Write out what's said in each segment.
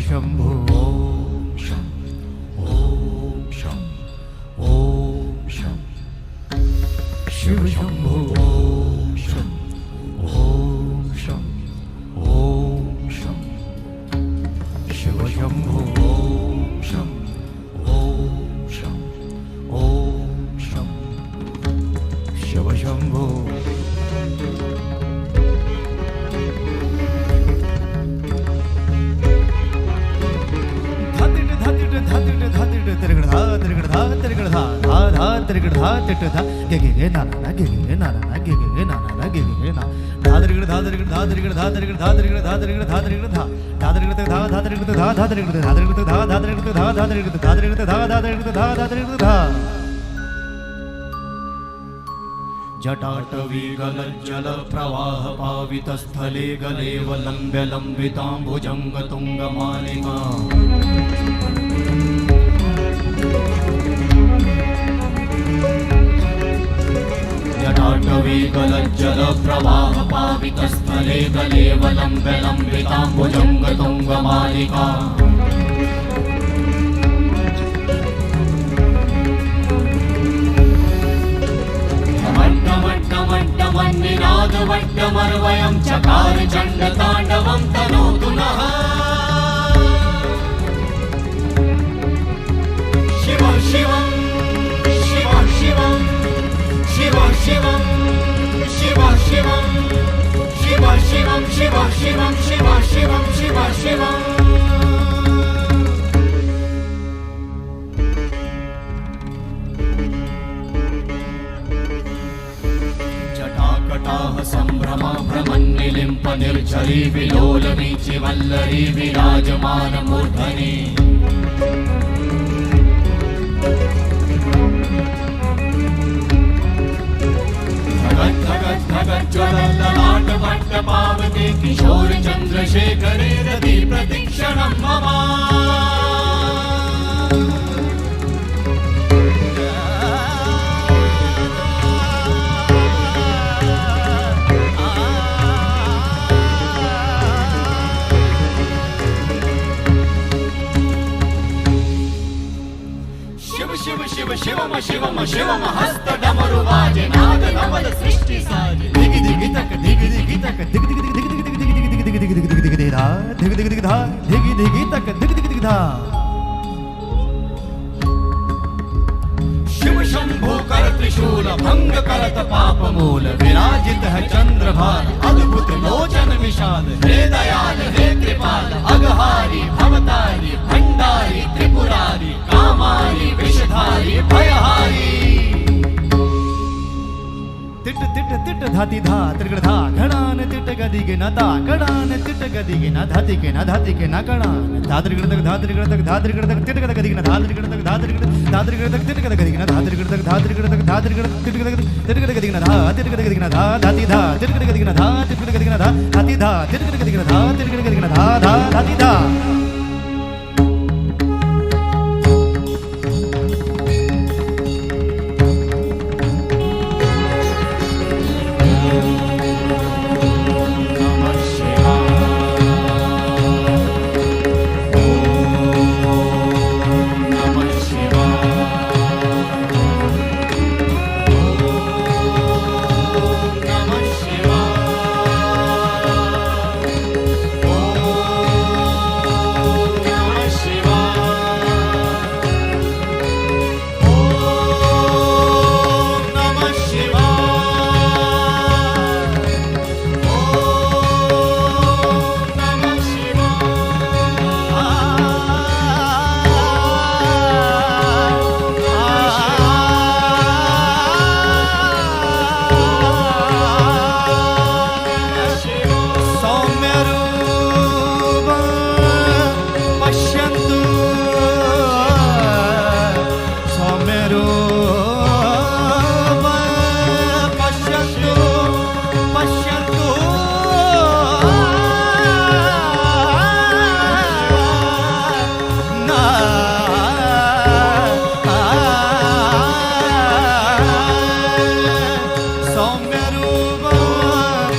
शंभो ओम शं ओम शं ओम शं शिव शंभो ओम शं ओम शं ओम शं शिव शंभो ओम शं ओम शं ओम शं शिव शंभो जटाटवीगलज्जल प्रवाह पावितस्थले गलेवलम्ब्य लम्बिताम्बुजङ्गतुङ्गमालिका जटाटवीगलज्जल प्रवाह पावितस्थले गलेवलम्ब्य लम्बिताम्बुजङ्गतुङ्गमालिका वट्टमर्वयं चकार चण्डताण्डवं तनोतु नः शिव शिवं शिव शिवं शिव शिवं शिव शिवं शिव शिवं शिव शिवं शिव शिवं शिव शिवं संभ्रमा भ्रमन्निलिम्प निर्झरी विलोलवीचि वल्लरी विराजमान मूर्धनि धगत् धगत् धगत् ज्वलल्ललाट भट्ट पावते किशोर चन्द्रशेखरे रति प्रतीक्षणं मम शिवम शिवम शिवम हस्त डमरु वाजे नाद नवल सृष्टि साजे दिग दिग तक दिग दिग तक दिग दिग दिग दिग दिग दिग दिग दिग दिग दिग दिग दिग धा दिग दिग दिग धा दिग दिग तक दिग दिग दिग धा शिव शंभो कर त्रिशूल भंग करत पाप मूल विराजित है चंद्रभान अद्भुत लोचन विशाल हे दयाल हे कृपाल अघहारी भवतारी भंडारी त्रिपुरारी कामारी विषधारी भयहारी तिट तिट तिट धाति धा त्रिगड़ धा घड़ान तिट गदि के न ता घड़ान तिट गदि के न धाति के न धाति के न घड़ान धा त्रिगड़ तक धा त्रिगड़ तक धा त्रिगड़ तक तिट गदि के न धा त्रिगड़ तक धा त्रिगड़ तक तिट गदि के न धा त्रिगड़ तक धा त्रिगड़ तक धा त्रिगड़ तिट गदि के न धा तिट गदि के न धा धाति धा तिट गदि के न धा तिट गदि के न धा धाति धा तिट गदि के न धा तिट गदि के न धा धा धाति धा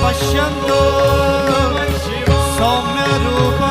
पश्यन्तु सौम्य रूप